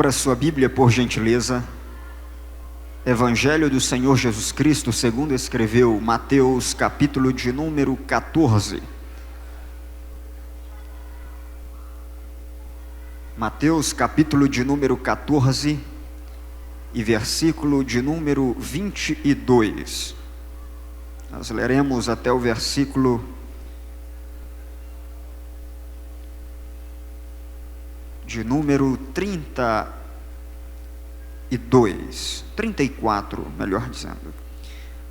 Abra sua Bíblia, por gentileza. Evangelho do Senhor Jesus Cristo, segundo escreveu Mateus, capítulo de número 14. Mateus, capítulo de número 14 e versículo de número 22. Nós leremos até o versículo de número 34, melhor dizendo.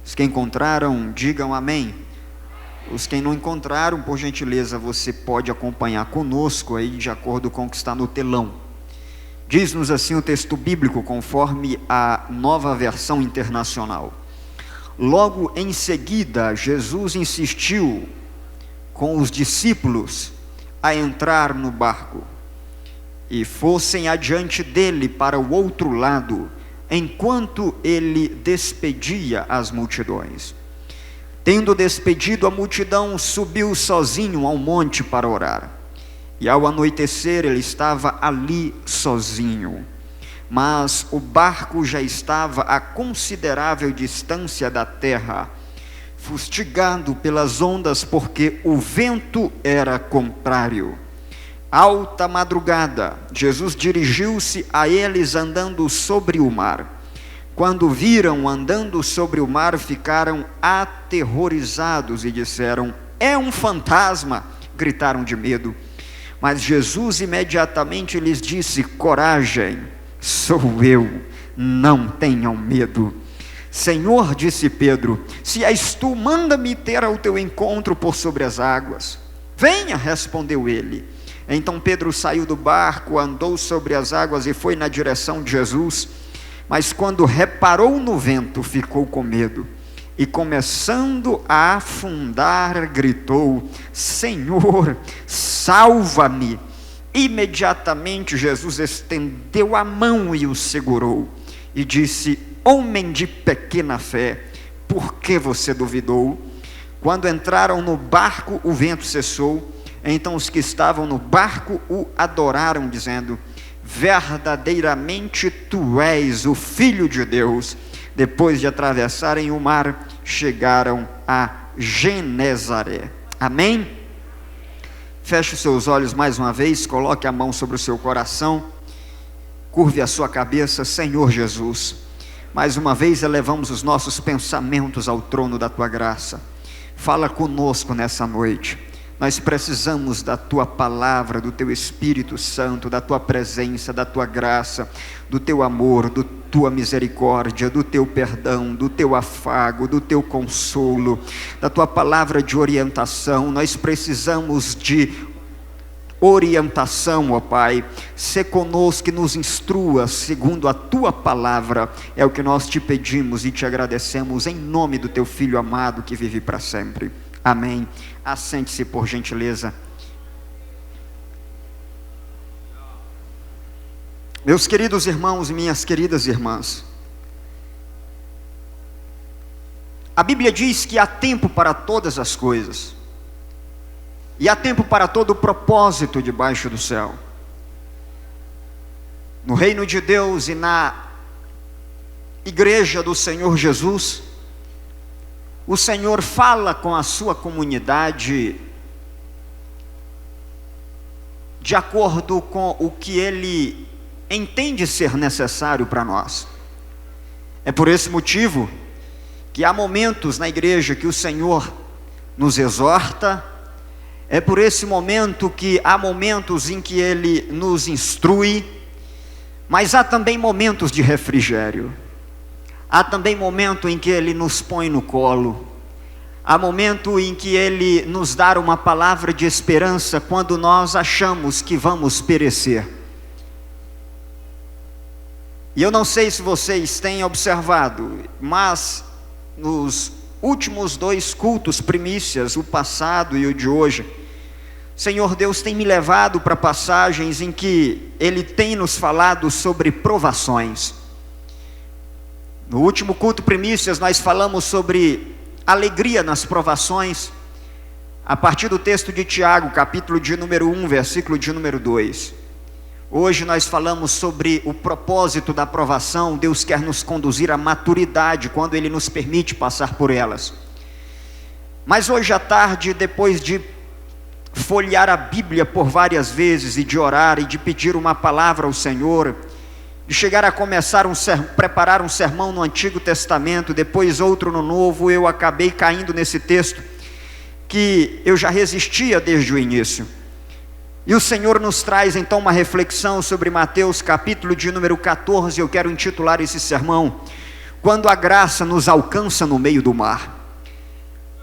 Os que encontraram, digam amém. Os que não encontraram, por gentileza, você pode acompanhar conosco aí de acordo com o que está no telão. Diz-nos assim o texto bíblico, conforme a Nova Versão Internacional. Logo em seguida, Jesus insistiu com os discípulos a entrar no barco e fossem adiante dele para o outro lado, enquanto ele despedia as multidões. Tendo despedido a multidão, subiu sozinho ao monte para orar. E ao anoitecer ele estava ali sozinho. Mas o barco já estava a considerável distância da terra, fustigado pelas ondas, porque o vento era contrário. Alta madrugada, Jesus dirigiu-se a eles andando sobre o mar. Quando viram andando sobre o mar, ficaram aterrorizados e disseram: "É um fantasma!" Gritaram de medo. Mas Jesus imediatamente lhes disse: "Coragem, sou eu, não tenham medo." "Senhor", disse Pedro, "se és tu, manda-me ter ao teu encontro por sobre as águas." "Venha", respondeu ele. Então Pedro saiu do barco, andou sobre as águas e foi na direção de Jesus. Mas quando reparou no vento, ficou com medo. E começando a afundar, gritou: "Senhor, salva-me!" Imediatamente Jesus estendeu a mão e o segurou. E disse: "Homem de pequena fé, por que você duvidou?" Quando entraram no barco, o vento cessou. Então os que estavam no barco o adoraram, dizendo: "Verdadeiramente tu és o Filho de Deus." Depois de atravessarem o mar, chegaram a Genezaré. Amém? Feche os seus olhos mais uma vez, coloque a mão sobre o seu coração, curve a sua cabeça. Senhor Jesus, mais uma vez elevamos os nossos pensamentos ao trono da tua graça. Fala conosco nessa noite. Nós precisamos da tua palavra, do teu Espírito Santo, da tua presença, da tua graça, do teu amor, da tua misericórdia, do teu perdão, do teu afago, do teu consolo, da tua palavra de orientação. Nós precisamos de orientação, ó Pai. Sê conosco e nos instrua segundo a tua palavra. É o que nós te pedimos e te agradecemos em nome do teu Filho amado que vive para sempre. Amém. Assente-se, por gentileza. Meus queridos irmãos e minhas queridas irmãs, a Bíblia diz que há tempo para todas as coisas, e há tempo para todo o propósito debaixo do céu. No reino de Deus e na igreja do Senhor Jesus, o Senhor fala com a sua comunidade de acordo com o que Ele entende ser necessário para nós. É por esse motivo que há momentos na igreja que o Senhor nos exorta, é por esse momento que há momentos em que Ele nos instrui, mas há também momentos de refrigério. Há também momento em que Ele nos põe no colo. Há momento em que Ele nos dá uma palavra de esperança quando nós achamos que vamos perecer. E eu não sei se vocês têm observado, mas nos últimos 2 cultos primícias, o passado e o de hoje, Senhor Deus tem me levado para passagens em que Ele tem nos falado sobre provações. No último culto primícias nós falamos sobre alegria nas provações, a partir do texto de Tiago, capítulo de número 1, versículo de número 2. Hoje nós falamos sobre o propósito da aprovação. Deus quer nos conduzir à maturidade quando Ele nos permite passar por elas. Mas hoje à tarde, depois de folhear a Bíblia por várias vezes e de orar e de pedir uma palavra ao Senhor, de chegar a começar preparar um sermão no Antigo Testamento, depois outro no Novo, eu acabei caindo nesse texto que eu já resistia desde o início. E o Senhor nos traz então uma reflexão sobre Mateus capítulo de número 14, eu quero intitular esse sermão, Quando a Graça nos Alcança no Meio do Mar.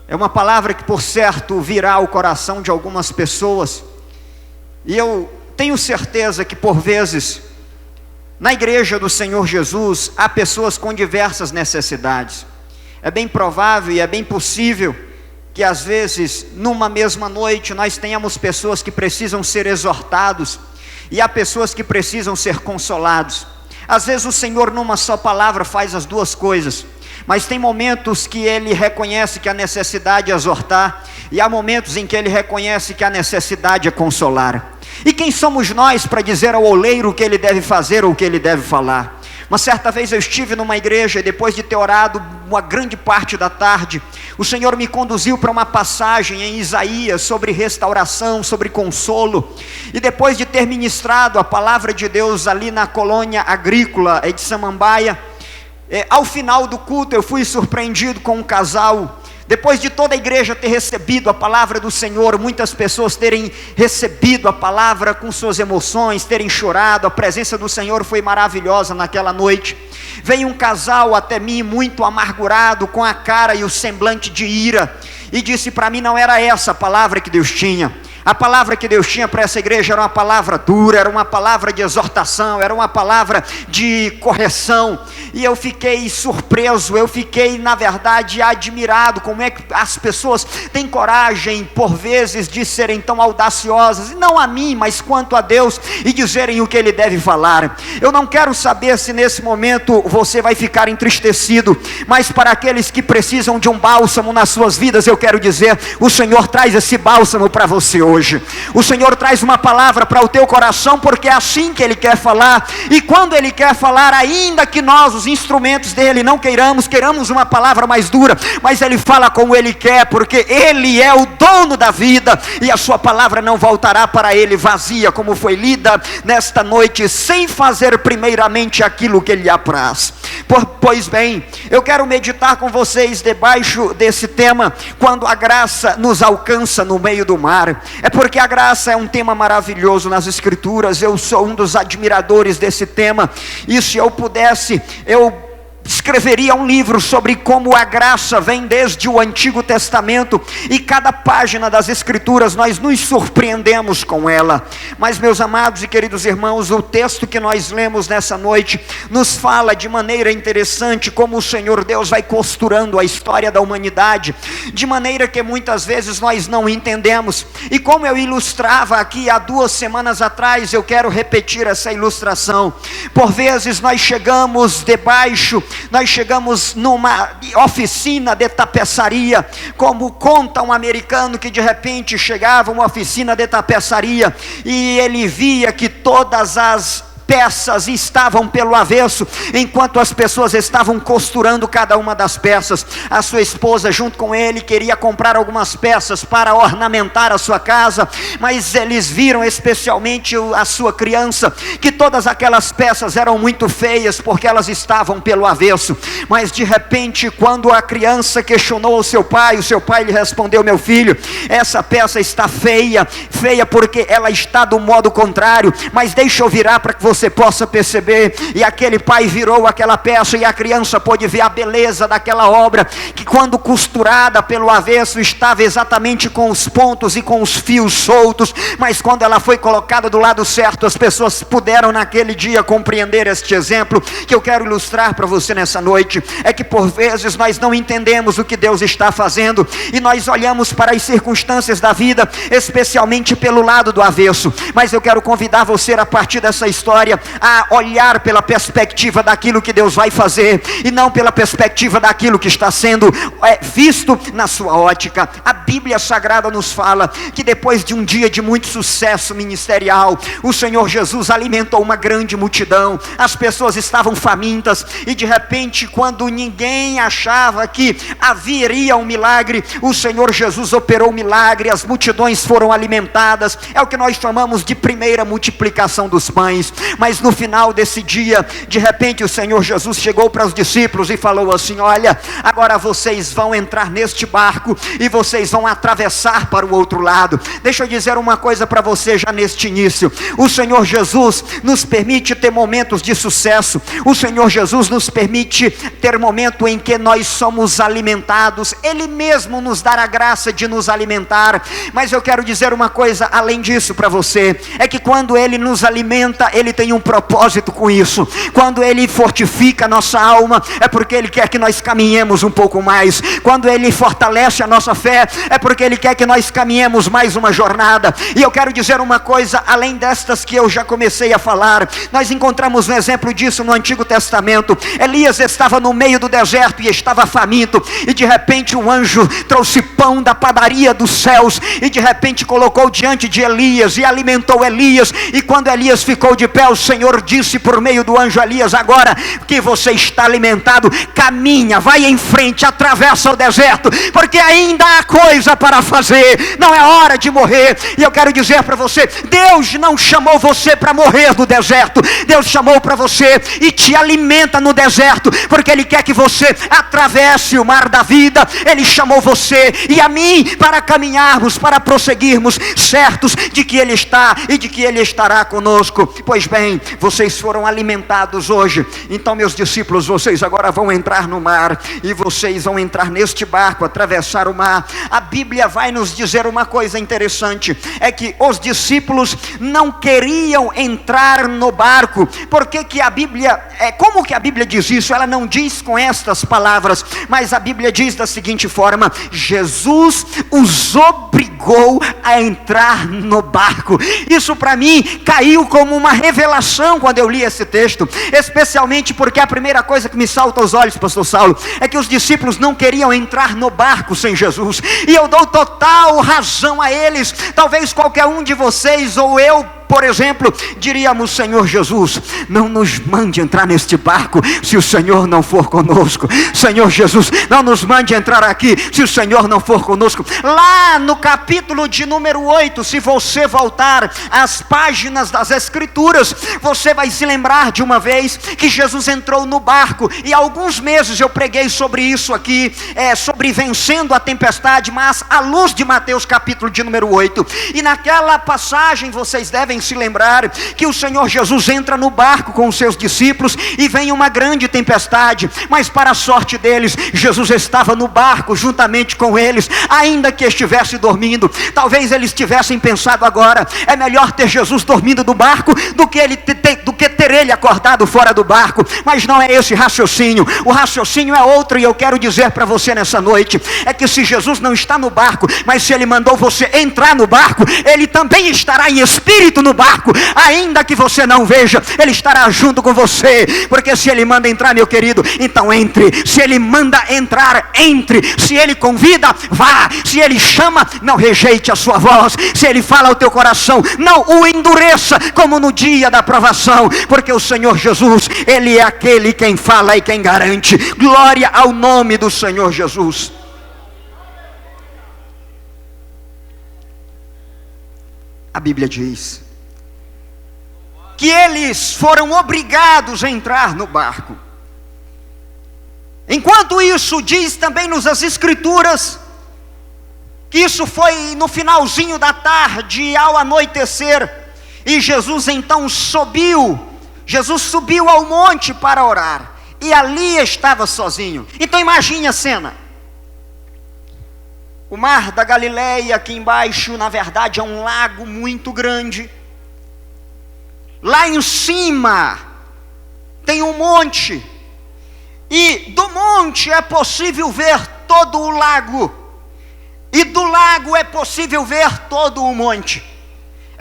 É uma palavra que por certo virá ao coração de algumas pessoas, e eu tenho certeza que por vezes, na igreja do Senhor Jesus, há pessoas com diversas necessidades. É bem provável e é bem possível que às vezes, numa mesma noite, nós tenhamos pessoas que precisam ser exortados, e há pessoas que precisam ser consolados. Às vezes o Senhor numa só palavra faz as duas coisas, mas tem momentos que Ele reconhece que a necessidade é exortar, e há momentos em que Ele reconhece que a necessidade é consolar. E quem somos nós para dizer ao oleiro o que ele deve fazer ou o que ele deve falar? Uma certa vez eu estive numa igreja e depois de ter orado uma grande parte da tarde, o Senhor me conduziu para uma passagem em Isaías sobre restauração, sobre consolo. E depois de ter ministrado a palavra de Deus ali na colônia agrícola de Samambaia, ao final do culto eu fui surpreendido com um casal. Depois de toda a igreja ter recebido a palavra do Senhor, muitas pessoas terem recebido a palavra com suas emoções, terem chorado, a presença do Senhor foi maravilhosa naquela noite. Veio um casal até mim muito amargurado, com a cara e o semblante de ira, e disse para mim: não era essa a palavra que Deus tinha. A palavra que Deus tinha para essa igreja era uma palavra dura, era uma palavra de exortação, era uma palavra de correção. E eu fiquei surpreso, eu fiquei na verdade admirado, como é que as pessoas têm coragem por vezes de serem tão audaciosas, e não a mim, mas quanto a Deus, e dizerem o que Ele deve falar. Eu não quero saber se nesse momento você vai ficar entristecido, mas para aqueles que precisam de um bálsamo nas suas vidas, eu quero dizer: o Senhor traz esse bálsamo para você hoje. O Senhor traz uma palavra para o teu coração, porque é assim que Ele quer falar. E quando Ele quer falar, ainda que nós, os instrumentos dEle, não queiramos uma palavra mais dura, mas Ele fala como Ele quer, porque Ele é o dono da vida, e a sua palavra não voltará para Ele vazia, como foi lida nesta noite, sem fazer primeiramente aquilo que Ele apraz. Pois bem, eu quero meditar com vocês debaixo desse tema, quando a graça nos alcança no meio do mar. É porque a graça é um tema maravilhoso nas Escrituras. Eu sou um dos admiradores desse tema, e se eu pudesse, eu escreveria um livro sobre como a graça vem desde o Antigo Testamento, e cada página das Escrituras nós nos surpreendemos com ela. Mas, meus amados e queridos irmãos, o texto que nós lemos nessa noite nos fala de maneira interessante como o Senhor Deus vai costurando a história da humanidade, de maneira que muitas vezes nós não entendemos. E como eu ilustrava aqui há 2 semanas atrás, eu quero repetir essa ilustração. Por vezes nós chegamos numa oficina de tapeçaria, como conta um americano que de repente chegava uma oficina de tapeçaria e ele via que todas as peças estavam pelo avesso, enquanto as pessoas estavam costurando cada uma das peças. A sua esposa junto com ele queria comprar algumas peças para ornamentar a sua casa, mas eles viram, especialmente a sua criança, que todas aquelas peças eram muito feias, porque elas estavam pelo avesso. Mas de repente, quando a criança questionou o seu pai lhe respondeu: meu filho, essa peça está feia porque ela está do modo contrário, mas deixa eu virar para que você possa perceber. E aquele pai virou aquela peça, e a criança pôde ver a beleza daquela obra, que quando costurada pelo avesso estava exatamente com os pontos e com os fios soltos, mas quando ela foi colocada do lado certo, as pessoas puderam naquele dia compreender este exemplo que eu quero ilustrar para você nessa noite. É que por vezes nós não entendemos o que Deus está fazendo, e nós olhamos para as circunstâncias da vida, especialmente pelo lado do avesso. Mas eu quero convidar você, a partir dessa história, história a olhar pela perspectiva daquilo que Deus vai fazer, e não pela perspectiva daquilo que está sendo visto na sua ótica. A Bíblia Sagrada nos fala que depois de um dia de muito sucesso ministerial, o Senhor Jesus alimentou uma grande multidão. As pessoas estavam famintas, e de repente, quando ninguém achava que haveria um milagre, o Senhor Jesus operou um milagre, as multidões foram alimentadas. É o que nós chamamos de primeira multiplicação dos pães. Mas no final desse dia, de repente o Senhor Jesus chegou para os discípulos e falou assim: olha, agora vocês vão entrar neste barco e vocês vão atravessar para o outro lado. Deixa eu dizer uma coisa para você já neste início: o Senhor Jesus nos permite ter momentos de sucesso, o Senhor Jesus nos permite ter momento em que nós somos alimentados, Ele mesmo nos dá a graça de nos alimentar. Mas eu quero dizer uma coisa além disso para você, é que quando Ele nos alimenta, Ele tem um propósito com isso. Quando Ele fortifica a nossa alma, é porque Ele quer que nós caminhemos um pouco mais. Quando Ele fortalece a nossa fé, é porque Ele quer que nós caminhemos mais uma jornada. E eu quero dizer uma coisa, além destas que eu já comecei a falar, nós encontramos um exemplo disso no Antigo Testamento. Elias estava no meio do deserto e estava faminto, e de repente um anjo trouxe pão da padaria dos céus, e de repente colocou diante de Elias, e alimentou Elias. E quando Elias ficou de pé, o Senhor disse por meio do anjo: Elias, agora que você está alimentado, caminha, vai em frente, atravessa o deserto, porque ainda há coisa para fazer, não é hora de morrer. E eu quero dizer para você, Deus não chamou você para morrer no deserto, Deus chamou para você e te alimenta no deserto, porque Ele quer que você atravesse o mar da vida. Ele chamou você e a mim para caminharmos, para prosseguirmos, certos de que Ele está e de que Ele estará conosco. Pois bem, vocês foram alimentados hoje, então meus discípulos, vocês agora vão entrar no mar, e vocês vão entrar neste barco, atravessar o mar. A Bíblia vai nos dizer uma coisa interessante, é que os discípulos não queriam entrar no barco. Porque que a Bíblia, como que a Bíblia diz isso? Ela não diz com estas palavras, mas a Bíblia diz da seguinte forma: Jesus os obrigou a entrar no barco. Isso para mim caiu como uma revelação quando eu li esse texto, especialmente porque a primeira coisa que me salta aos olhos, pastor Saulo, é que os discípulos não queriam entrar no barco sem Jesus, e eu dou total razão a eles. Talvez qualquer um de vocês ou eu, por exemplo, diríamos: Senhor Jesus, não nos mande entrar neste barco se o Senhor não for conosco. Senhor Jesus, não nos mande entrar aqui se o Senhor não for conosco. Lá no capítulo de número 8, se você voltar às páginas das Escrituras, você vai se lembrar de uma vez que Jesus entrou no barco, e há alguns meses eu preguei sobre isso aqui, sobre vencendo a tempestade, mas à luz de Mateus capítulo de número 8, e naquela passagem vocês devem se lembrar que o Senhor Jesus entra no barco com os seus discípulos, e vem uma grande tempestade, mas para a sorte deles, Jesus estava no barco juntamente com eles, ainda que estivesse dormindo. Talvez eles tivessem pensado agora: é melhor ter Jesus dormindo no barco do que ter ele acordado fora do barco. Mas não é esse raciocínio, o raciocínio é outro, e eu quero dizer para você nessa noite, é que se Jesus não está no barco, mas se Ele mandou você entrar no barco, Ele também estará em espírito no barco, ainda que você não veja, Ele estará junto com você. Porque se Ele manda entrar, meu querido, então entre. Se Ele manda entrar, entre. Se Ele convida, vá. Se Ele chama, não rejeite a sua voz. Se Ele fala ao teu coração, não o endureça como no dia da provação, porque o Senhor Jesus, Ele é aquele quem fala e quem garante. Glória ao nome do Senhor Jesus. A Bíblia diz que eles foram obrigados a entrar no barco. Enquanto isso, diz também nas Escrituras que isso foi no finalzinho da tarde, ao anoitecer, e Jesus então subiu ao monte para orar, e ali estava sozinho. Então imagine a cena: o mar da Galileia aqui embaixo, na verdade é um lago muito grande. Lá em cima tem um monte, e do monte é possível ver todo o lago, e do lago é possível ver todo o monte.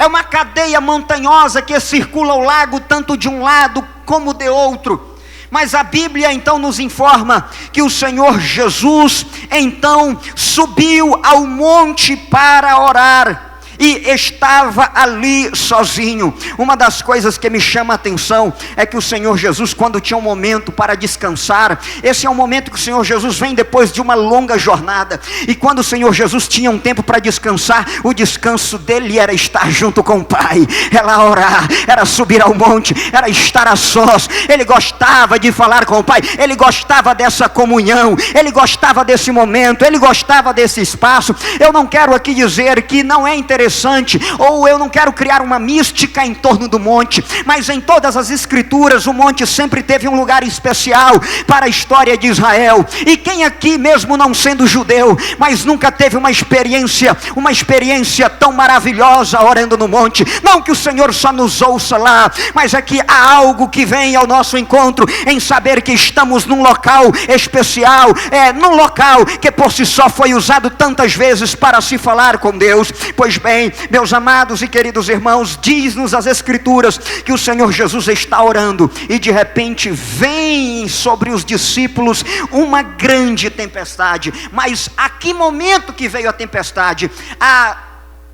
É uma cadeia montanhosa que circula o lago tanto de um lado como de outro. Mas a Bíblia então nos informa que o Senhor Jesus então subiu ao monte para orar. E estava ali sozinho. Uma das coisas que me chama a atenção é que o Senhor Jesus, quando tinha um momento para descansar, esse é um momento que o Senhor Jesus vem depois de uma longa jornada, e quando o Senhor Jesus tinha um tempo para descansar, o descanso dele era estar junto com o Pai, era orar, era subir ao monte, era estar a sós. Ele gostava de falar com o Pai, ele gostava dessa comunhão, ele gostava desse momento, ele gostava desse espaço. Eu não quero aqui dizer que não é interessante, ou eu não quero criar uma mística em torno do monte, mas em todas as escrituras o monte sempre teve um lugar especial para a história de Israel. E quem aqui, mesmo não sendo judeu, mas nunca teve uma experiência tão maravilhosa orando no monte? Não que o Senhor só nos ouça lá, mas é que há algo que vem ao nosso encontro em saber que estamos num local especial, num local que por si só foi usado tantas vezes para se falar com Deus. Pois bem, meus amados e queridos irmãos, diz-nos as Escrituras que o Senhor Jesus está orando, e de repente vem sobre os discípulos uma grande tempestade. Mas a que momento que veio a tempestade? A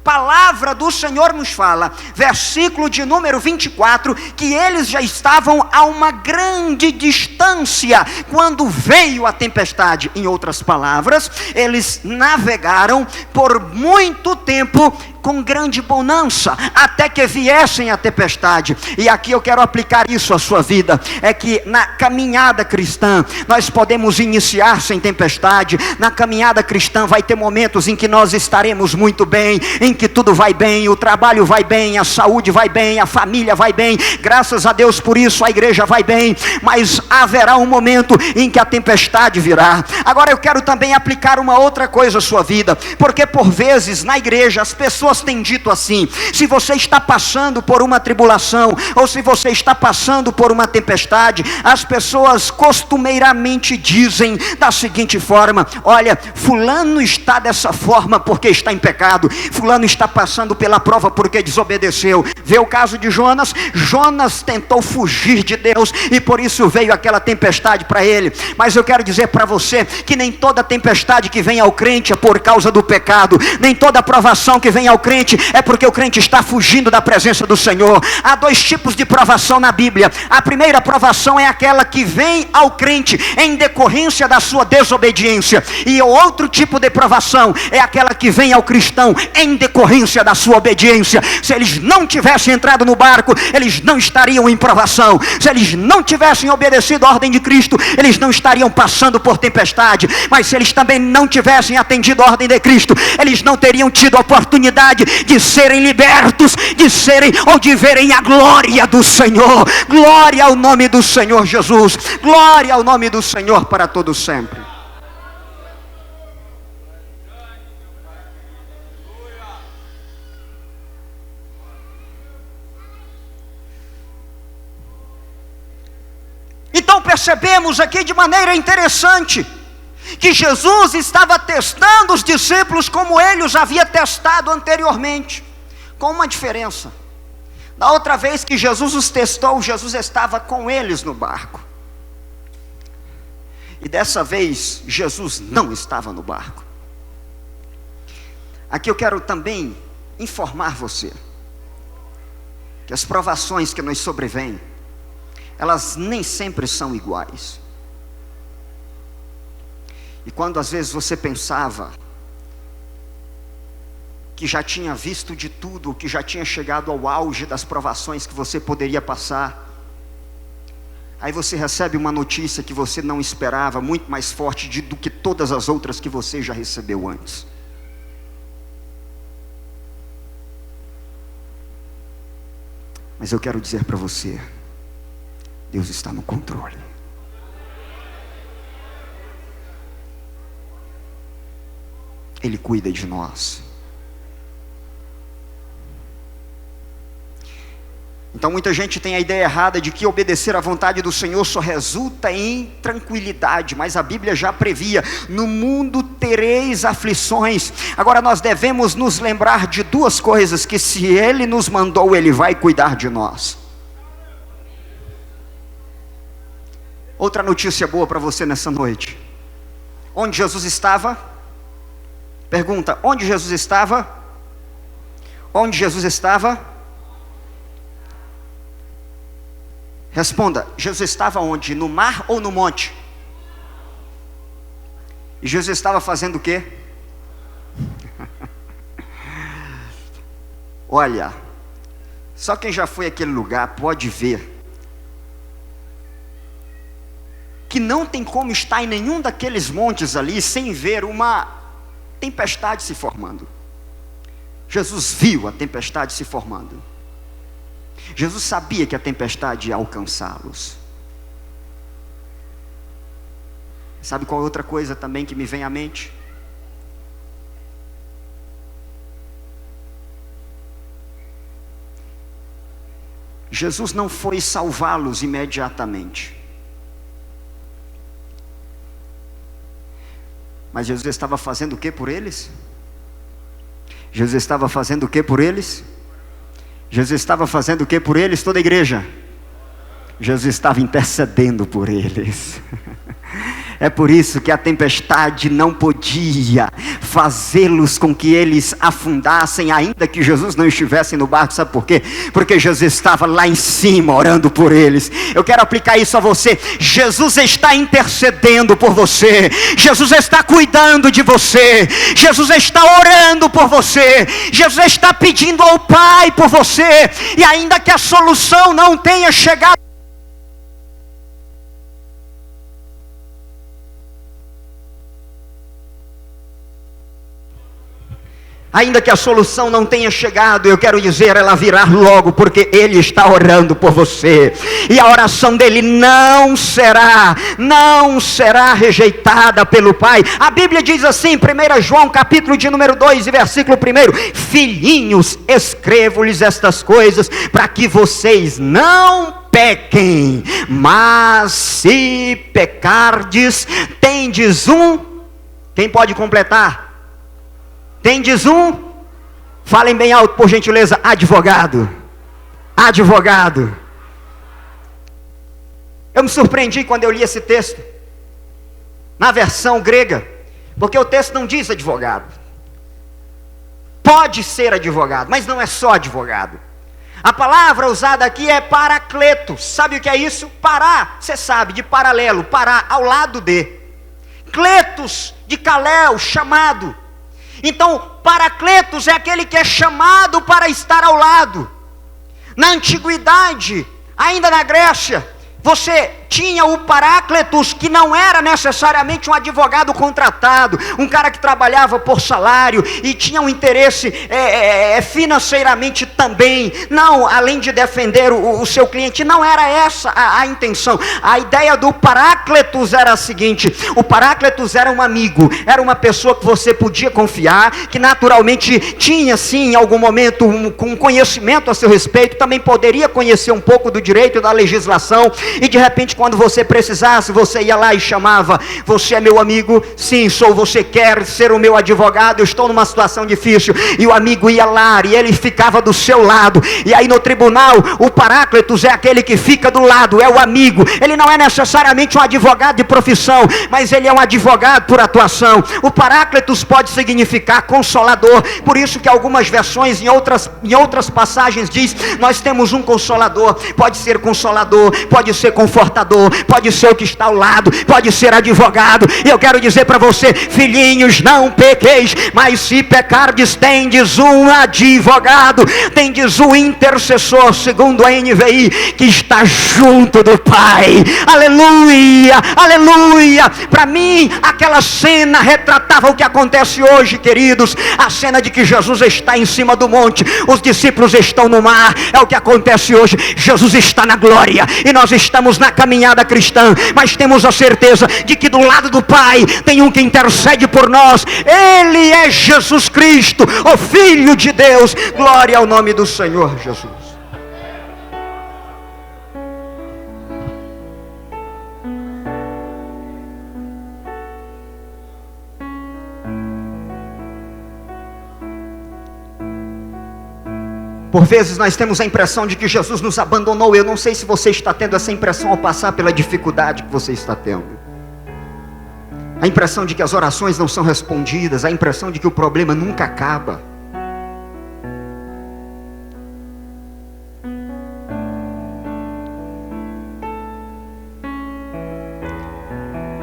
palavra do Senhor nos fala, versículo de número 24, que eles já estavam a uma grande distância quando veio a tempestade. Em outras palavras, eles navegaram por muito tempo com grande bonança, até que viessem a tempestade. E aqui eu quero aplicar isso à sua vida, é que na caminhada cristã, nós podemos iniciar sem tempestade. Na caminhada cristã vai ter momentos em que nós estaremos muito bem, em que tudo vai bem, o trabalho vai bem, a saúde vai bem, a família vai bem, graças a Deus por isso a igreja vai bem. Mas haverá um momento em que a tempestade virá. Agora eu quero também aplicar uma outra coisa à sua vida, porque por vezes na igreja as pessoas têm dito assim: se você está passando por uma tribulação, ou se você está passando por uma tempestade, as pessoas costumeiramente dizem da seguinte forma: olha, fulano está dessa forma porque está em pecado, fulano está passando pela prova porque desobedeceu. Vê o caso de Jonas. Jonas tentou fugir de Deus e por isso veio aquela tempestade para ele. Mas eu quero dizer para você que nem toda tempestade que vem ao crente é por causa do pecado, nem toda provação que vem ao crente é porque o crente está fugindo da presença do Senhor. Há dois tipos de provação na Bíblia. A primeira provação é aquela que vem ao crente em decorrência da sua desobediência, e o outro tipo de provação é aquela que vem ao cristão em decorrência da sua obediência. Se eles não tivessem entrado no barco, eles não estariam em provação. Se eles não tivessem obedecido a ordem de Cristo, eles não estariam passando por tempestade. Mas se eles também não tivessem atendido a ordem de Cristo, eles não teriam tido a oportunidade de serem libertos, de serem ou de verem a glória do Senhor. Glória ao nome do Senhor Jesus, glória ao nome do Senhor para todo sempre. Então percebemos aqui de maneira interessante que Jesus estava testando os discípulos como ele os havia testado anteriormente, com uma diferença. Da outra vez que Jesus os testou, Jesus estava com eles no barco, e dessa vez Jesus não estava no barco. Aqui eu quero também informar você que as provações que nos sobrevêm, elas nem sempre são iguais. E quando às vezes você pensava que já tinha visto de tudo, que já tinha chegado ao auge das provações que você poderia passar, aí você recebe uma notícia que você não esperava, muito mais forte do que todas as outras que você já recebeu antes. Mas eu quero dizer para você, Deus está no controle. Ele cuida de nós. Então muita gente tem a ideia errada de que obedecer à vontade do Senhor só resulta em tranquilidade, mas a Bíblia já previa: no mundo tereis aflições. Agora nós devemos nos lembrar de duas coisas: que se Ele nos mandou, Ele vai cuidar de nós. Outra notícia boa para você nessa noite: onde Jesus estava? Pergunta: onde Jesus estava? Onde Jesus estava? Responda: Jesus estava onde? No mar ou no monte? E Jesus estava fazendo o quê? Olha, só quem já foi àquele lugar pode ver que não tem como estar em nenhum daqueles montes ali sem ver uma tempestade se formando. Jesus viu a tempestade se formando. Jesus sabia que a tempestade ia alcançá-los. Sabe qual outra coisa também que me vem à mente? Jesus não foi salvá-los imediatamente, mas Jesus estava fazendo o que por eles? Jesus estava fazendo o que por eles? Jesus estava fazendo o que por eles? Toda a igreja. Jesus estava intercedendo por eles. É por isso que a tempestade não podia fazê-los com que eles afundassem, ainda que Jesus não estivesse no barco. Sabe por quê? Porque Jesus estava lá em cima orando por eles. Eu quero aplicar isso a você. Jesus está intercedendo por você. Jesus está cuidando de você. Jesus está orando por você. Jesus está pedindo ao Pai por você. E ainda que a solução não tenha chegado, ainda que a solução não tenha chegado, eu quero dizer, ela virá logo, porque Ele está orando por você, e a oração dele não será rejeitada pelo Pai. A Bíblia diz assim, 1 João capítulo de número 2 e versículo 1: filhinhos, escrevo-lhes estas coisas para que vocês não pequem, mas se pecardes, tendes um, quem pode completar? Tendes um, falem bem alto por gentileza, advogado. Advogado. Eu me surpreendi quando eu li esse texto, na versão grega, porque o texto não diz advogado. Pode ser advogado, mas não é só advogado. A palavra usada aqui é paracletos. Sabe o que é isso? Parar, você sabe, de paralelo, parar, ao lado de. Cletos, de caléu, chamado. Então, paracletos é aquele que é chamado para estar ao lado. Na antiguidade, ainda na Grécia, você tinha o parácletos, que não era necessariamente um advogado contratado, um cara que trabalhava por salário e tinha um interesse financeiramente também. Não, além de defender o seu cliente, não era essa a intenção. A ideia do parácletos era a seguinte: o parácletos era um amigo, era uma pessoa que você podia confiar, que naturalmente tinha sim em algum momento um conhecimento a seu respeito, também poderia conhecer um pouco do direito e da legislação, e de repente quando você precisasse, você ia lá e chamava: você é meu amigo? Sim, sou. Você quer ser o meu advogado? Eu estou numa situação difícil. E o amigo ia lá e ele ficava do seu lado. E aí no tribunal, o parácletos é aquele que fica do lado, é o amigo. Ele não é necessariamente um advogado de profissão, mas ele é um advogado por atuação. O parácletos pode significar consolador. Por isso que algumas versões, em outras passagens diz: nós temos um consolador. Pode ser consolador, pode ser confortador, pode ser o que está ao lado, pode ser advogado. E eu quero dizer para você: filhinhos, não pequeis, mas se pecardes, tendes um advogado, tendes um intercessor, segundo a NVI, que está junto do Pai. Aleluia, aleluia. Para mim, aquela cena retratava o que acontece hoje, queridos. A cena de que Jesus está em cima do monte, os discípulos estão no mar. É o que acontece hoje. Jesus está na glória e nós estamos na caminhada cristã, mas temos a certeza de que do lado do Pai tem um que intercede por nós. Ele é Jesus Cristo, o Filho de Deus. Glória ao nome do Senhor Jesus. Por vezes nós temos a impressão de que Jesus nos abandonou. Eu não sei se você está tendo essa impressão ao passar pela dificuldade que você está tendo. A impressão de que as orações não são respondidas, a impressão de que o problema nunca acaba.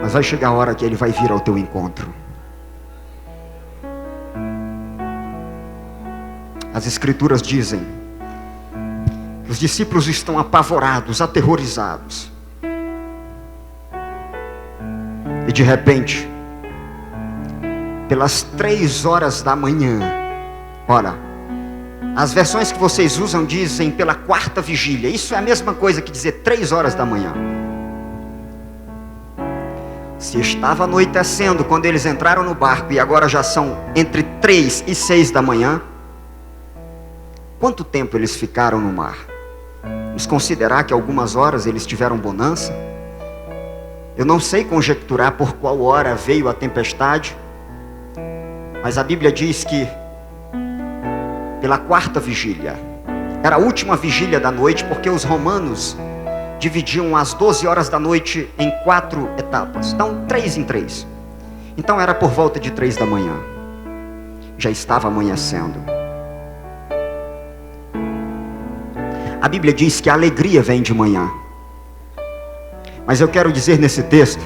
Mas vai chegar a hora que Ele vai vir ao teu encontro. As Escrituras dizem que os discípulos estão apavorados, aterrorizados. E de repente, pelas 3 horas da manhã, ora, as versões que vocês usam dizem pela 4ª vigília. Isso é a mesma coisa que dizer 3 horas da manhã. Se estava anoitecendo quando eles entraram no barco e agora já são entre 3 e 6 da manhã, quanto tempo eles ficaram no mar? Vamos considerar que algumas horas eles tiveram bonança. Eu não sei conjecturar por qual hora veio a tempestade, mas a Bíblia diz que pela 4ª vigília, era a última vigília da noite, porque os romanos dividiam as 12 horas da noite em 4 etapas, então 3 em 3. Então era por volta de 3 da manhã, já estava amanhecendo. A Bíblia diz que a alegria vem de manhã. Mas eu quero dizer nesse texto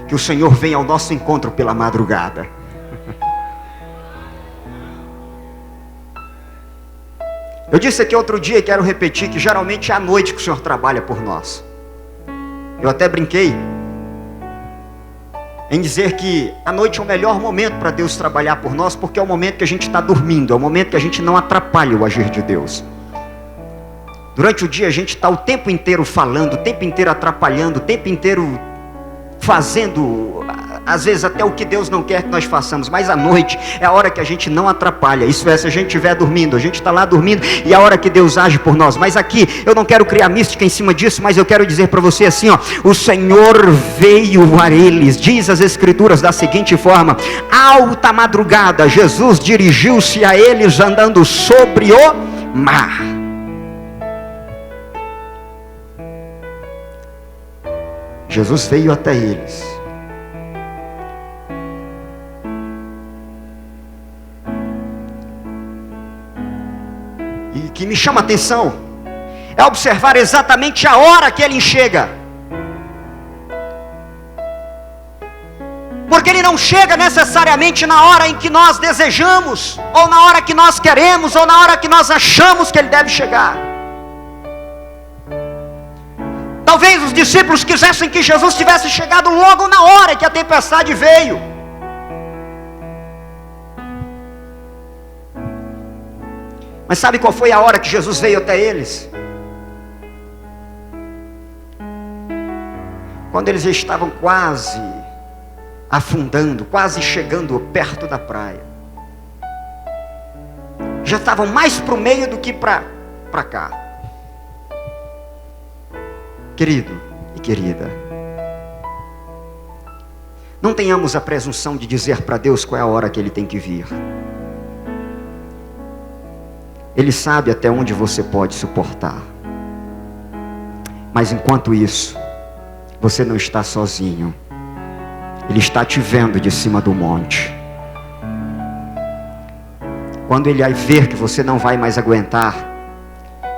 que o Senhor vem ao nosso encontro pela madrugada. Eu disse aqui outro dia e quero repetir que geralmente é à noite que o Senhor trabalha por nós. Eu até brinquei em dizer que a noite é o melhor momento para Deus trabalhar por nós, porque é o momento que a gente está dormindo, é o momento que a gente não atrapalha o agir de Deus. Durante o dia a gente está o tempo inteiro falando, o tempo inteiro atrapalhando, o tempo inteiro fazendo, às vezes até o que Deus não quer que nós façamos. Mas à noite é a hora que a gente não atrapalha. Isso é, se a gente estiver dormindo, a gente está lá dormindo e é a hora que Deus age por nós. Mas aqui eu não quero criar mística em cima disso, mas eu quero dizer para você assim, ó: o Senhor veio a eles. Diz as Escrituras da seguinte forma: alta madrugada Jesus dirigiu-se a eles andando sobre o mar. Jesus veio até eles. E o que me chama a atenção é observar exatamente a hora que ele chega. Porque ele não chega necessariamente na hora em que nós desejamos, ou na hora que nós queremos, ou na hora que nós achamos que ele deve chegar. Talvez os discípulos quisessem que Jesus tivesse chegado logo na hora que a tempestade veio. Mas sabe qual foi a hora que Jesus veio até eles? Quando eles já estavam quase afundando, quase chegando perto da praia. Já estavam mais para o meio do que para cá. Querido e querida, não tenhamos a presunção de dizer para Deus qual é a hora que Ele tem que vir. Ele sabe até onde você pode suportar. Mas enquanto isso, você não está sozinho. Ele está te vendo de cima do monte. Quando Ele vai ver que você não vai mais aguentar,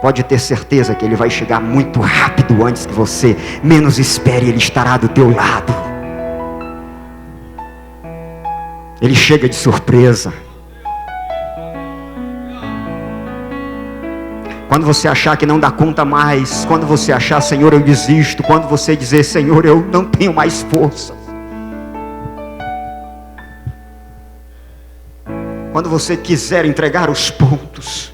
pode ter certeza que Ele vai chegar muito rápido antes que você menos espere. Ele estará do teu lado. Ele chega de surpresa. Quando você achar que não dá conta mais, quando você achar: Senhor, eu desisto, quando você dizer: Senhor, eu não tenho mais força, quando você quiser entregar os pontos,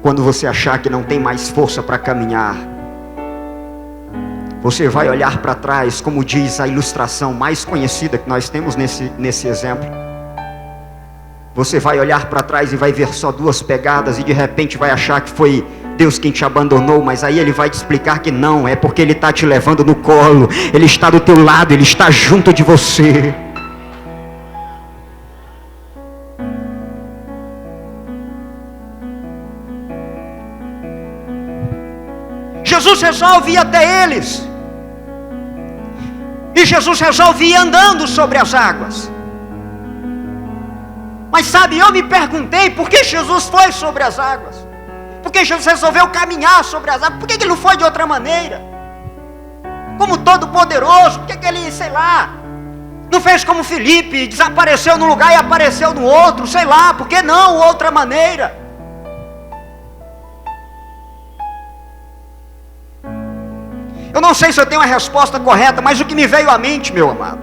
quando você achar que não tem mais força para caminhar, você vai olhar para trás, como diz a ilustração mais conhecida que nós temos nesse exemplo. Você vai olhar para trás e vai ver só 2 pegadas, e de repente vai achar que foi Deus quem te abandonou, mas aí Ele vai te explicar que não, é porque Ele está te levando no colo, Ele está do teu lado, Ele está junto de você. Jesus resolve ir até eles. E Jesus resolve ir andando sobre as águas. Mas sabe, eu me perguntei por que Jesus foi sobre as águas. Por que Jesus resolveu caminhar sobre as águas? Por que ele não foi de outra maneira? Como todo poderoso, por que ele, sei lá, não fez como Filipe, desapareceu num lugar e apareceu no outro, sei lá, por que não outra maneira? Eu não sei se eu tenho a resposta correta, mas o que me veio à mente, meu amado,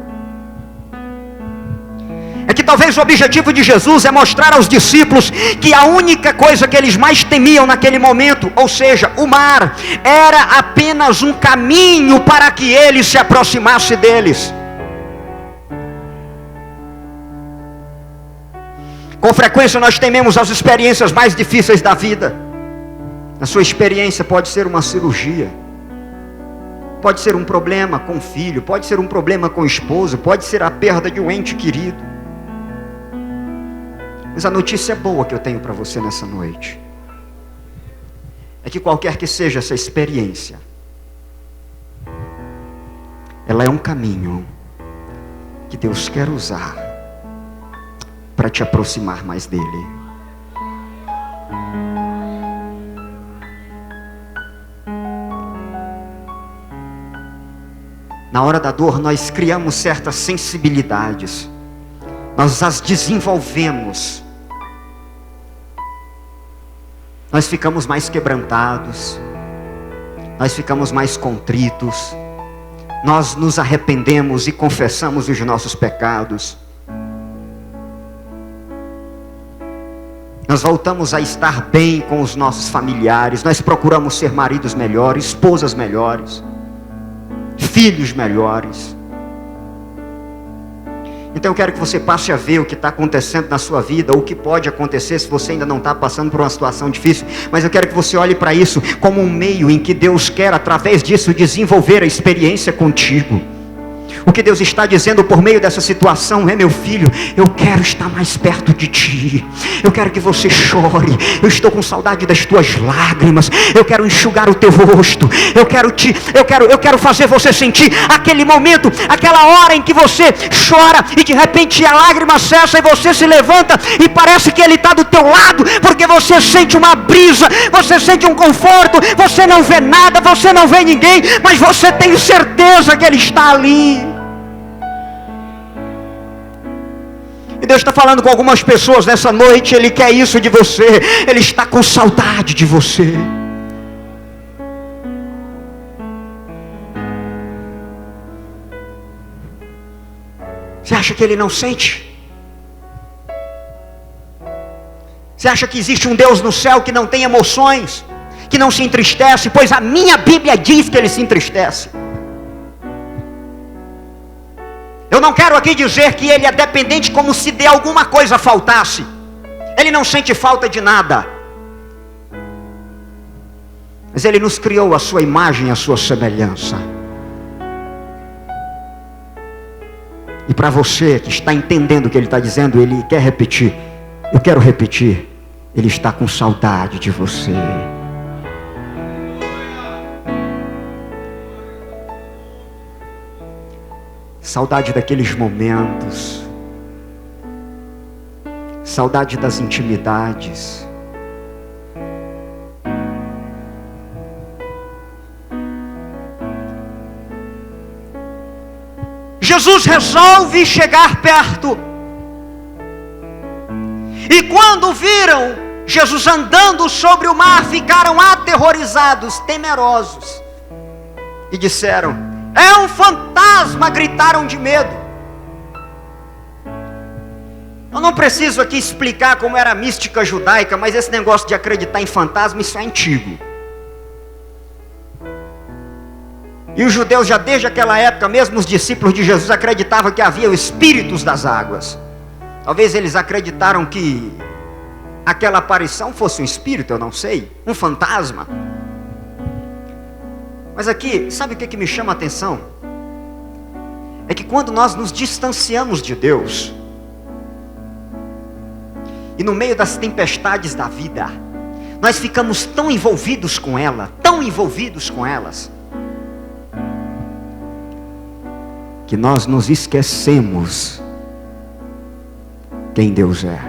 é que talvez o objetivo de Jesus é mostrar aos discípulos que a única coisa que eles mais temiam naquele momento, ou seja, o mar, era apenas um caminho para que ele se aproximasse deles. Com frequência nós tememos as experiências mais difíceis da vida. A sua experiência pode ser uma cirurgia, pode ser um problema com o filho, pode ser um problema com o esposo, pode ser a perda de um ente querido. Mas a notícia boa que eu tenho para você nessa noite é que qualquer que seja essa experiência, ela é um caminho que Deus quer usar para te aproximar mais dele. Na hora da dor nós criamos certas sensibilidades, nós as desenvolvemos, nós ficamos mais quebrantados, nós ficamos mais contritos, nós nos arrependemos e confessamos os nossos pecados, nós voltamos a estar bem com os nossos familiares, nós procuramos ser maridos melhores, esposas melhores, filhos melhores. Então eu quero que você passe a ver o que está acontecendo na sua vida, ou o que pode acontecer se você ainda não está passando por uma situação difícil. Mas eu quero que você olhe para isso como um meio em que Deus quer, através disso, desenvolver a experiência contigo. O que Deus está dizendo por meio dessa situação é: meu filho, eu quero estar mais perto de ti, eu quero que você chore, eu estou com saudade das tuas lágrimas, eu quero enxugar o teu rosto, eu quero fazer você sentir aquele momento, aquela hora em que você chora e de repente a lágrima cessa e você se levanta e parece que Ele está do teu lado, porque você sente uma brisa, você sente um conforto, você não vê nada, você não vê ninguém, mas você tem certeza que Ele está ali. E Deus está falando com algumas pessoas nessa noite. Ele quer isso de você. Ele está com saudade de você. Você acha que Ele não sente? Você acha que existe um Deus no céu que não tem emoções, que não se entristece? Pois a minha Bíblia diz que Ele se entristece. Eu não quero aqui dizer que Ele é dependente, como se de alguma coisa faltasse. Ele não sente falta de nada. Mas Ele nos criou a sua imagem, a sua semelhança. E para você que está entendendo o que Ele está dizendo, Ele quer repetir. Eu quero repetir. Ele está com saudade de você. Saudade daqueles momentos, saudade das intimidades, Jesus resolve chegar perto, e quando viram Jesus andando sobre o mar, ficaram aterrorizados, temerosos, e disseram: é um fantasma! Gritaram de medo. Eu não preciso aqui explicar como era a mística judaica, mas esse negócio de acreditar em fantasma, isso é antigo. E os judeus, já desde aquela época, mesmo os discípulos de Jesus, acreditavam que havia espíritos das águas. Talvez eles acreditaram que aquela aparição fosse um espírito, eu não sei, um fantasma. Mas aqui, sabe o que me chama a atenção? É que quando nós nos distanciamos de Deus, e no meio das tempestades da vida, nós ficamos tão envolvidos com ela, tão envolvidos com elas, que nós nos esquecemos quem Deus é.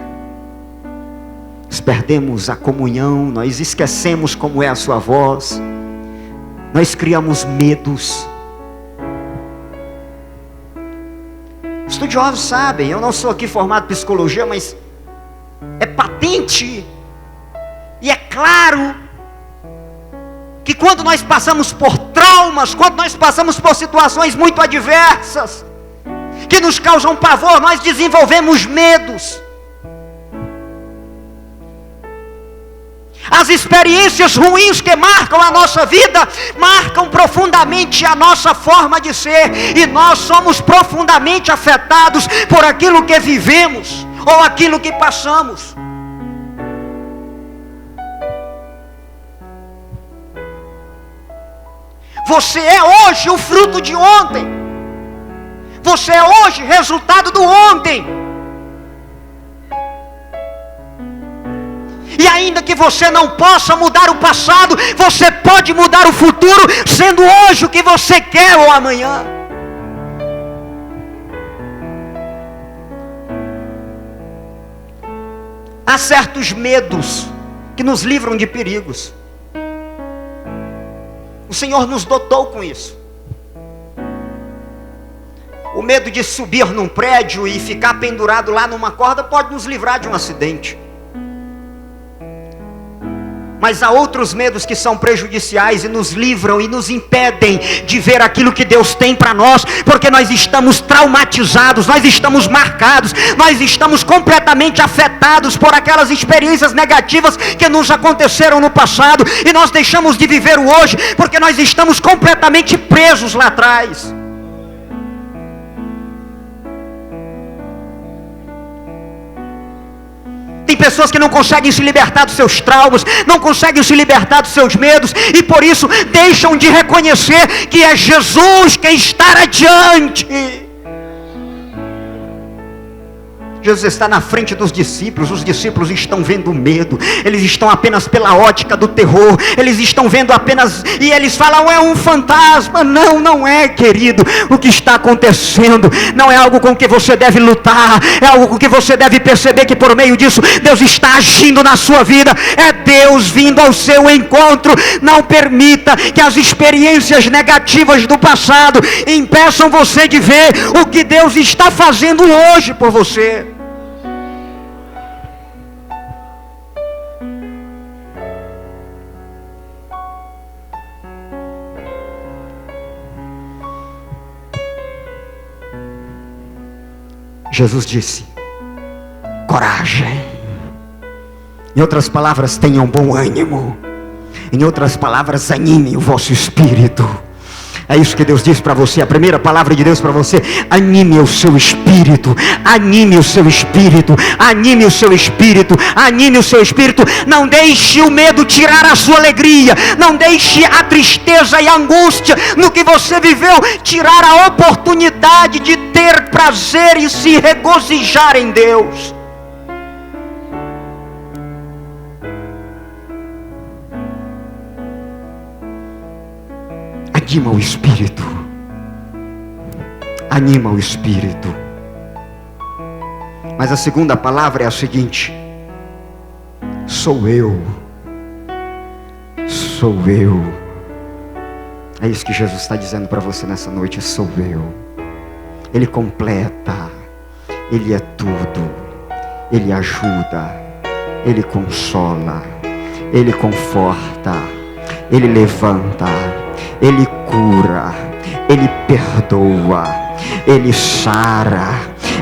Nós perdemos a comunhão, nós esquecemos como é a sua voz, nós criamos medos. Estudiosos sabem, eu não sou aqui formado em psicologia, mas é patente e é claro que quando nós passamos por traumas, quando nós passamos por situações muito adversas, que nos causam pavor, nós desenvolvemos medos. As experiências ruins que marcam a nossa vida, marcam profundamente a nossa forma de ser, e nós somos profundamente afetados por aquilo que vivemos, ou aquilo que passamos. Você é hoje o fruto de ontem. Você é hoje resultado do ontem. E ainda que você não possa mudar o passado, você pode mudar o futuro, sendo hoje o que você quer ou amanhã. Há certos medos que nos livram de perigos. O Senhor nos dotou com isso. O medo de subir num prédio e ficar pendurado lá numa corda pode nos livrar de um acidente. Mas há outros medos que são prejudiciais e nos livram e nos impedem de ver aquilo que Deus tem para nós, porque nós estamos traumatizados, nós estamos marcados, nós estamos completamente afetados por aquelas experiências negativas que nos aconteceram no passado, e nós deixamos de viver o hoje, porque nós estamos completamente presos lá atrás. Tem pessoas que não conseguem se libertar dos seus traumas, não conseguem se libertar dos seus medos, e por isso deixam de reconhecer que é Jesus quem está adiante. Jesus está na frente dos discípulos, os discípulos estão vendo medo, eles estão apenas pela ótica do terror, eles estão vendo apenas, e eles falam, é um fantasma. Não, não é, querido. O que está acontecendo não é algo com o que você deve lutar, é algo com que você deve perceber que por meio disso, Deus está agindo na sua vida, é Deus vindo ao seu encontro. Não permita que as experiências negativas do passado impeçam você de ver o que Deus está fazendo hoje por você. Jesus disse, coragem. Em outras palavras, tenham bom ânimo. Em outras palavras, anime o vosso espírito. É isso que Deus diz para você. A primeira palavra de Deus para você: anime o seu espírito, anime o seu espírito, anime o seu espírito, anime o seu espírito. Não deixe o medo tirar a sua alegria, não deixe a tristeza e a angústia no que você viveu tirar a oportunidade de ter prazer e se regozijar em Deus. Anima o espírito, anima o espírito. Mas a segunda palavra é a seguinte: sou eu, sou eu. É isso que Jesus está dizendo para você nessa noite: sou eu. Ele completa, Ele é tudo, Ele ajuda, Ele consola, Ele conforta, Ele levanta, Ele cura, Ele perdoa, Ele sara,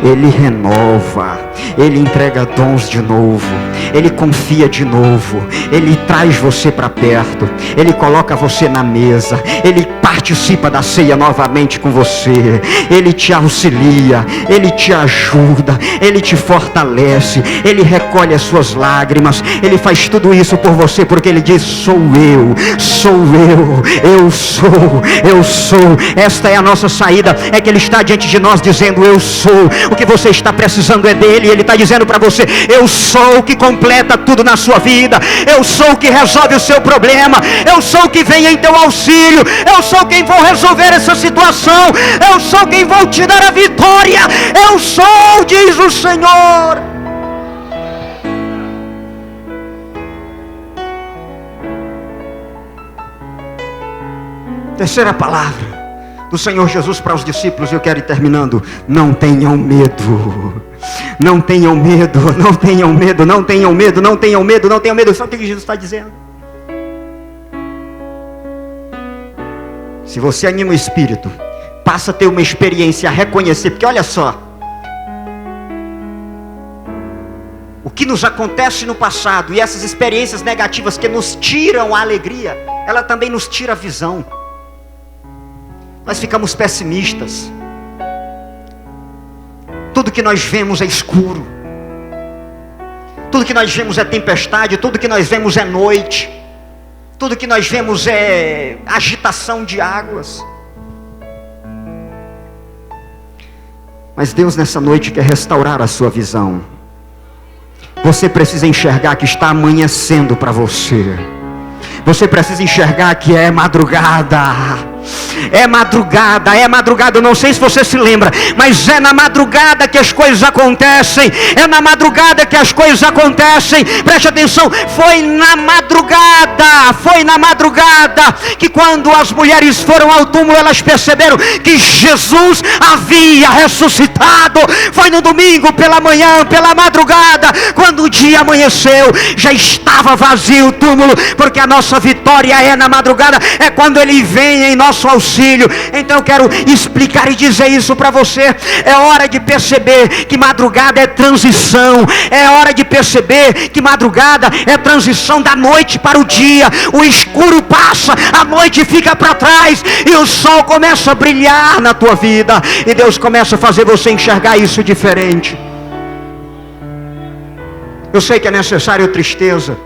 Ele renova, Ele entrega dons de novo, Ele confia de novo, Ele traz você para perto, Ele coloca você na mesa, Ele participa da ceia novamente com você, Ele te auxilia, Ele te ajuda, Ele te fortalece, Ele recolhe as suas lágrimas, Ele faz tudo isso por você, porque Ele diz: sou eu, eu sou. Esta é a nossa saída, é que Ele está diante de nós dizendo: eu sou. O que você está precisando é dEle, dele. E ele está dizendo para você: eu sou o que completa tudo na sua vida, eu sou o que resolve o seu problema, eu sou o que vem em teu auxílio, eu sou quem vou resolver essa situação, eu sou quem vou te dar a vitória, eu sou, diz o Senhor. Terceira palavra do Senhor Jesus para os discípulos, eu quero ir terminando: não tenham medo, não tenham medo, não tenham medo, não tenham medo, não tenham medo, não tenham medo. Sabe o que Jesus está dizendo? Se você anima o espírito, passa a ter uma experiência, a reconhecer, porque olha só, o que nos acontece no passado e essas experiências negativas que nos tiram a alegria, ela também nos tira a visão. Nós ficamos pessimistas. Tudo que nós vemos é escuro. Tudo que nós vemos é tempestade. Tudo que nós vemos é noite. Tudo que nós vemos é agitação de águas. Mas Deus nessa noite quer restaurar a sua visão. Você precisa enxergar que está amanhecendo para você. Você precisa enxergar que é madrugada. É madrugada, é madrugada. Eu não sei se você se lembra, mas é na madrugada que as coisas acontecem. É na madrugada que as coisas acontecem. Preste atenção, foi na madrugada que quando as mulheres foram ao túmulo, elas perceberam que Jesus havia ressuscitado. Foi no domingo pela manhã, pela madrugada, quando o dia amanheceu, já estava vazio o túmulo, porque a nossa vitória é na madrugada, é quando Ele vem em nosso auxílio. Então eu quero explicar e dizer isso para você. É hora de perceber que madrugada é transição. É hora de perceber que madrugada é transição da noite para o dia. O escuro passa, a noite fica para trás e o sol começa a brilhar na tua vida. E Deus começa a fazer você enxergar isso diferente. Eu sei que é necessário tristeza.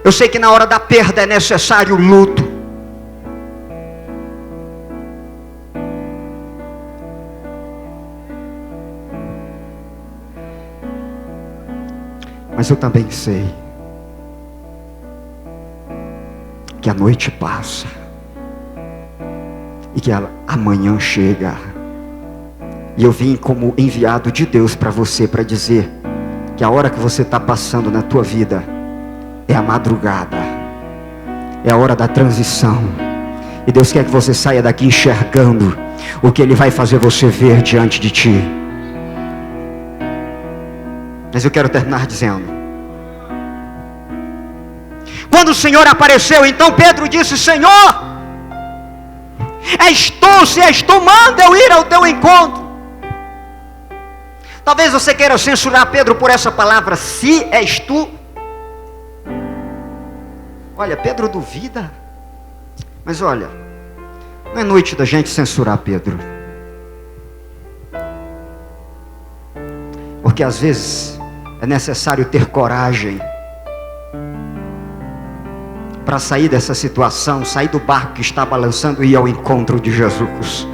Eu sei que na hora da perda é necessário luto. Mas eu também sei que a noite passa e que amanhã chega. E eu vim como enviado de Deus para você, para dizer que a hora que você está passando na tua vida é a madrugada, é a hora da transição. E Deus quer que você saia daqui enxergando o que Ele vai fazer você ver diante de ti. Mas eu quero terminar dizendo: quando o Senhor apareceu, então Pedro disse: Senhor, se és tu, manda eu ir ao teu encontro. Talvez você queira censurar Pedro por essa palavra, se és tu. Olha, Pedro duvida. Mas olha, não é noite da gente censurar Pedro. Porque às vezes é necessário ter coragem para sair dessa situação, sair do barco que está balançando e ir ao encontro de Jesus.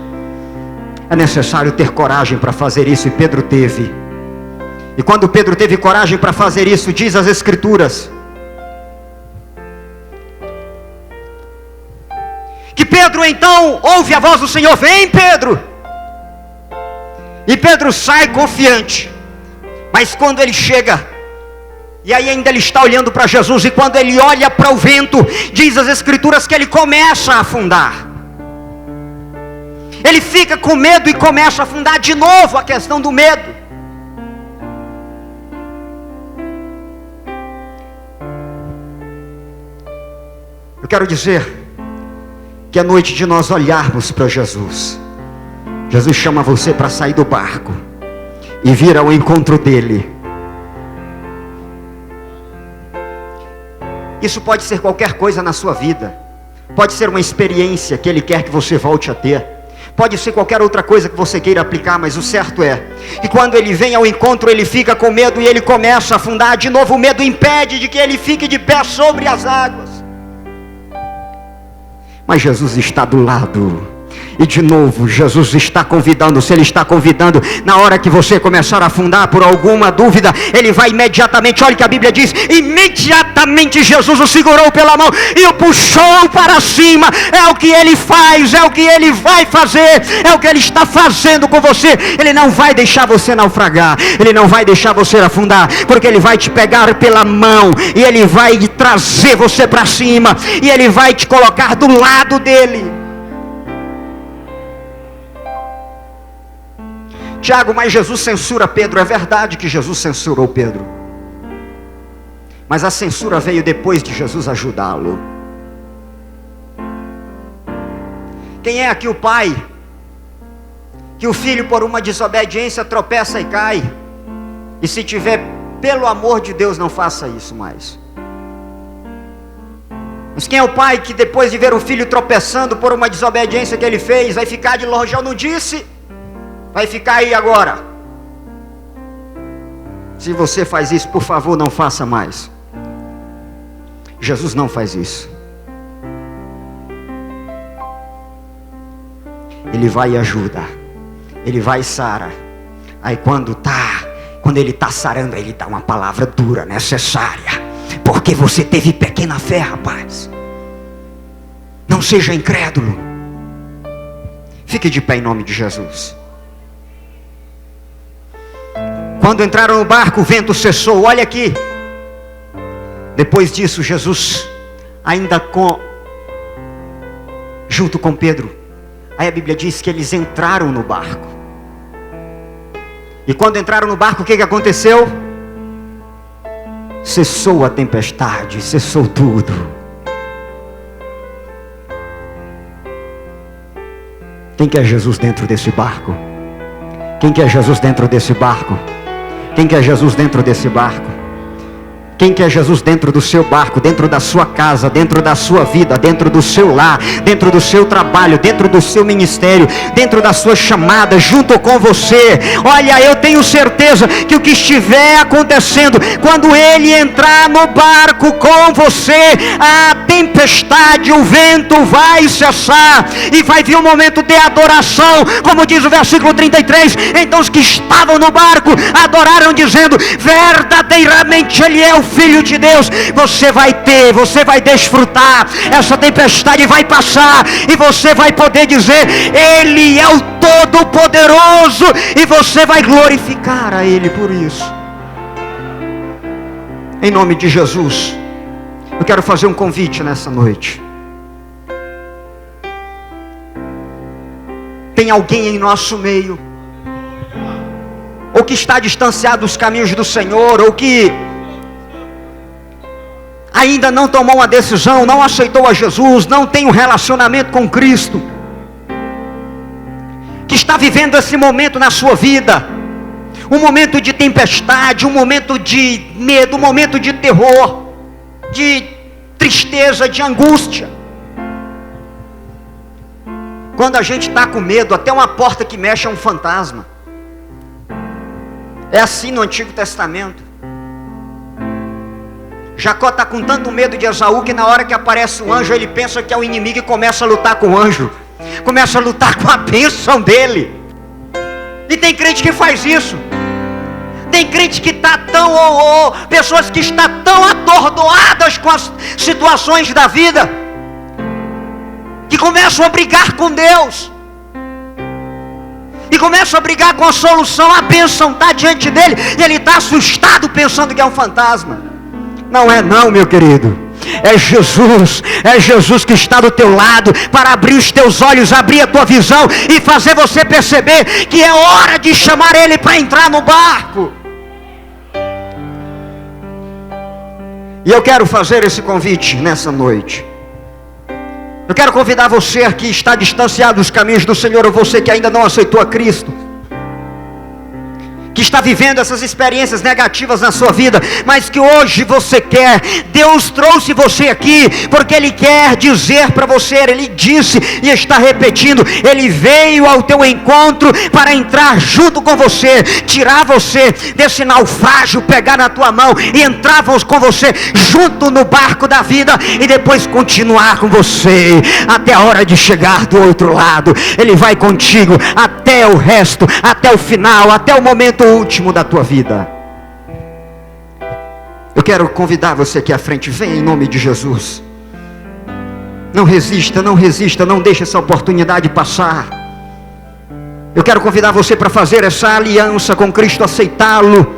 É necessário ter coragem para fazer isso, e Pedro teve. E quando Pedro teve coragem para fazer isso, diz as Escrituras que Pedro então ouve a voz do Senhor: vem, Pedro. E Pedro sai confiante. Mas quando ele chega, e aí ainda ele está olhando para Jesus, e quando ele olha para o vento, diz as Escrituras que ele começa a afundar. Ele fica com medo e começa a afundar de novo. A questão do medo. Eu quero dizer que é noite de nós olharmos para Jesus. Jesus chama você para sair do barco e vir ao encontro dele. Isso pode ser qualquer coisa na sua vida. Pode ser uma experiência que Ele quer que você volte a ter. Pode ser qualquer outra coisa que você queira aplicar, mas o certo é que quando Ele vem ao encontro, ele fica com medo e ele começa a afundar. De novo, o medo impede de que ele fique de pé sobre as águas. Mas Jesus está do lado E de novo, Jesus está convidando. Se Ele está convidando, na hora que você começar a afundar por alguma dúvida, Ele vai imediatamente, olha o que a Bíblia diz, imediatamente Jesus o segurou pela mão e o puxou para cima. É o que Ele faz, é o que Ele vai fazer, é o que Ele está fazendo com você. Ele não vai deixar você naufragar, Ele não vai deixar você afundar, porque Ele vai te pegar pela mão, e Ele vai trazer você para cima, e Ele vai te colocar do lado dEle. Tiago, mas Jesus censura Pedro. É verdade que Jesus censurou Pedro, mas a censura veio depois de Jesus ajudá-lo. Quem é aqui o pai que o filho por uma desobediência tropeça e cai? E se tiver, pelo amor de Deus, não faça isso mais. Mas quem é o pai que depois de ver o filho tropeçando por uma desobediência que ele fez, vai ficar de longe? Eu não disse, vai ficar aí agora. Se você faz isso, por favor, não faça mais. Jesus não faz isso. Ele vai e ajuda, Ele vai e sara. Aí quando Ele está sarando, Ele dá uma palavra dura, necessária, porque você teve pequena fé, rapaz. Não seja incrédulo. Fique de pé em nome de Jesus. Quando entraram no barco, o vento cessou. Olha aqui. Depois disso, Jesus, ainda junto com Pedro, aí a Bíblia diz que eles entraram no barco. E quando entraram no barco, o que aconteceu? Cessou a tempestade, cessou tudo. Quem quer Jesus dentro desse barco? Quem quer Jesus dentro desse barco? Quem quer Jesus dentro desse barco? Quem quer Jesus dentro do seu barco, dentro da sua casa, dentro da sua vida, dentro do seu lar, dentro do seu trabalho, dentro do seu ministério, dentro da sua chamada, junto com você? Olha, eu tenho certeza que o que estiver acontecendo, quando Ele entrar no barco com você, a tempestade, o vento vai cessar, e vai vir um momento de adoração, como diz o versículo 33, então os que estavam no barco adoraram dizendo, verdadeiramente Ele é o Filho de Deus. Você vai desfrutar, essa tempestade vai passar, e você vai poder dizer, Ele é o Todo-Poderoso, e você vai glorificar a Ele por isso. Em nome de Jesus, eu quero fazer um convite nessa noite. Tem alguém em nosso meio, ou que está distanciado dos caminhos do Senhor, ou que ainda não tomou uma decisão, não aceitou a Jesus, não tem um relacionamento com Cristo, que está vivendo esse momento na sua vida, um momento de tempestade, um momento de medo, um momento de terror, de tristeza, de angústia. Quando a gente está com medo, até uma porta que mexe é um fantasma. É assim no Antigo Testamento. Jacó está com tanto medo de Esaú, que na hora que aparece o anjo, ele pensa que é o inimigo e começa a lutar com o anjo, começa a lutar com a bênção dele. E tem crente que faz isso. Tem crente que está pessoas que estão tão atordoadas com as situações da vida, que começam a brigar com Deus, e começam a brigar com a solução. A bênção está diante dele, e ele está assustado pensando que é um fantasma. Não é não, meu querido. É Jesus que está do teu lado, para abrir os teus olhos, abrir a tua visão, e fazer você perceber que é hora de chamar Ele para entrar no barco. E eu quero fazer esse convite nessa noite. Eu quero convidar você que está distanciado dos caminhos do Senhor, ou você que ainda não aceitou a Cristo, que está vivendo essas experiências negativas na sua vida, mas que hoje você quer. Deus trouxe você aqui porque Ele quer dizer para você, Ele disse e está repetindo, Ele veio ao teu encontro para entrar junto com você, tirar você desse naufrágio, pegar na tua mão e entrar com você junto no barco da vida e depois continuar com você até a hora de chegar do outro lado. Ele vai contigo até o resto, até o final, até o momento último da tua vida. Eu quero convidar você aqui à frente, venha em nome de Jesus. Não resista, não resista, não deixe essa oportunidade passar. Eu quero convidar você para fazer essa aliança com Cristo, aceitá-lo.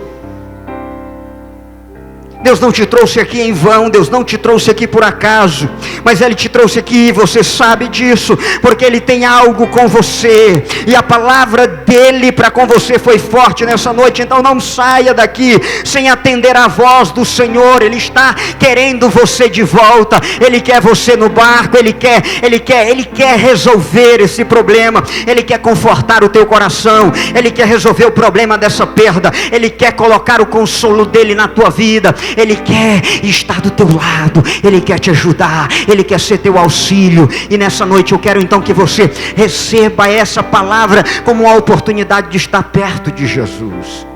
Deus não te trouxe aqui em vão, Deus não te trouxe aqui por acaso, mas Ele te trouxe aqui e você sabe disso, porque Ele tem algo com você, e a palavra dEle para com você foi forte nessa noite. Então não saia daqui sem atender a voz do Senhor. Ele está querendo você de volta, Ele quer você no barco, Ele quer resolver esse problema, Ele quer confortar o teu coração, Ele quer resolver o problema dessa perda, Ele quer colocar o consolo dEle na tua vida, Ele quer estar do teu lado, Ele quer te ajudar, Ele quer ser teu auxílio. E nessa noite eu quero então que você receba essa palavra como uma oportunidade de estar perto de Jesus.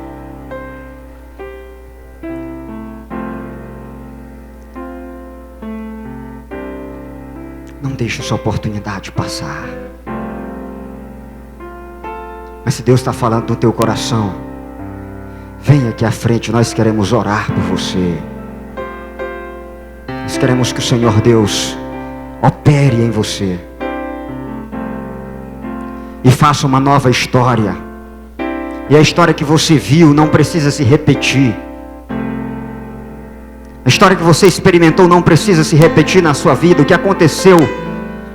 Não deixe essa oportunidade passar. Mas se Deus está falando no teu coração, venha aqui à frente, nós queremos orar por você. Nós queremos que o Senhor Deus opere em você e faça uma nova história. E a história que você viu não precisa se repetir. A história que você experimentou não precisa se repetir na sua vida. O que aconteceu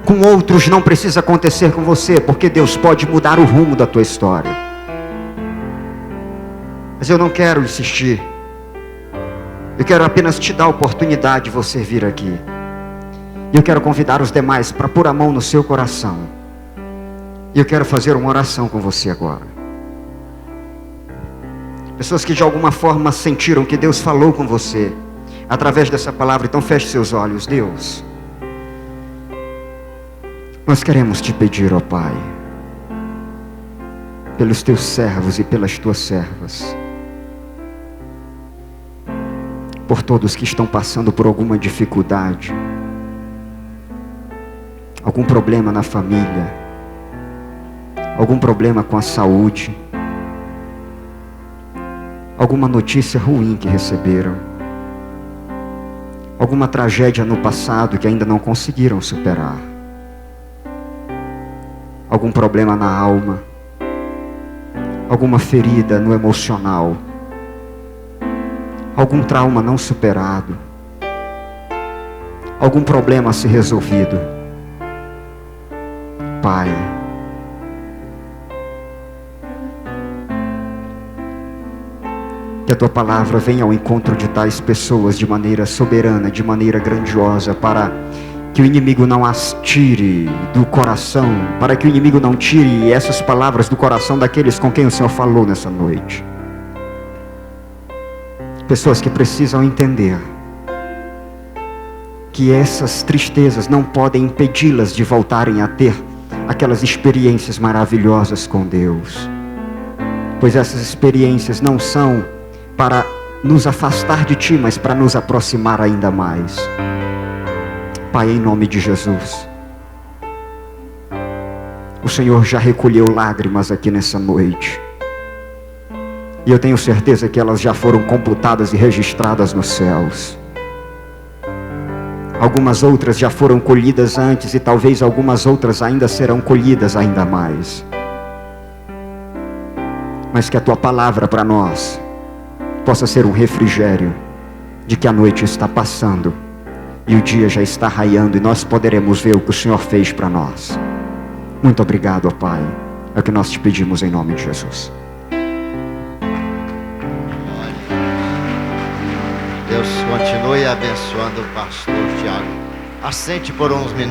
com outros não precisa acontecer com você, porque Deus pode mudar o rumo da tua história. Mas eu não quero insistir. Eu quero apenas te dar a oportunidade de você vir aqui. E eu quero convidar os demais para pôr a mão no seu coração. E eu quero fazer uma oração com você agora. Pessoas que de alguma forma sentiram que Deus falou com você através dessa palavra, então feche seus olhos. Deus, nós queremos te pedir, ó Pai, pelos teus servos e pelas tuas servas, por todos que estão passando por alguma dificuldade, algum problema na família, algum problema com a saúde, alguma notícia ruim que receberam, alguma tragédia no passado que ainda não conseguiram superar, algum problema na alma, alguma ferida no emocional, algum trauma não superado, algum problema a ser resolvido. Pai, que a tua palavra venha ao encontro de tais pessoas de maneira soberana, de maneira grandiosa, para que o inimigo não as tire do coração, para que o inimigo não tire essas palavras do coração daqueles com quem o Senhor falou nessa noite. Pessoas que precisam entender que essas tristezas não podem impedi-las de voltarem a ter aquelas experiências maravilhosas com Deus, pois essas experiências não são para nos afastar de Ti, mas para nos aproximar ainda mais. Pai, em nome de Jesus, o Senhor já recolheu lágrimas aqui nessa noite, e eu tenho certeza que elas já foram computadas e registradas nos céus. Algumas outras já foram colhidas antes, e talvez algumas outras ainda serão colhidas ainda mais. Mas que a Tua palavra para nós possa ser um refrigério de que a noite está passando e o dia já está raiando, e nós poderemos ver o que o Senhor fez para nós. Muito obrigado, ó Pai. É o que nós te pedimos em nome de Jesus. Deus continue abençoando o pastor Tiago. Assente por uns minutos.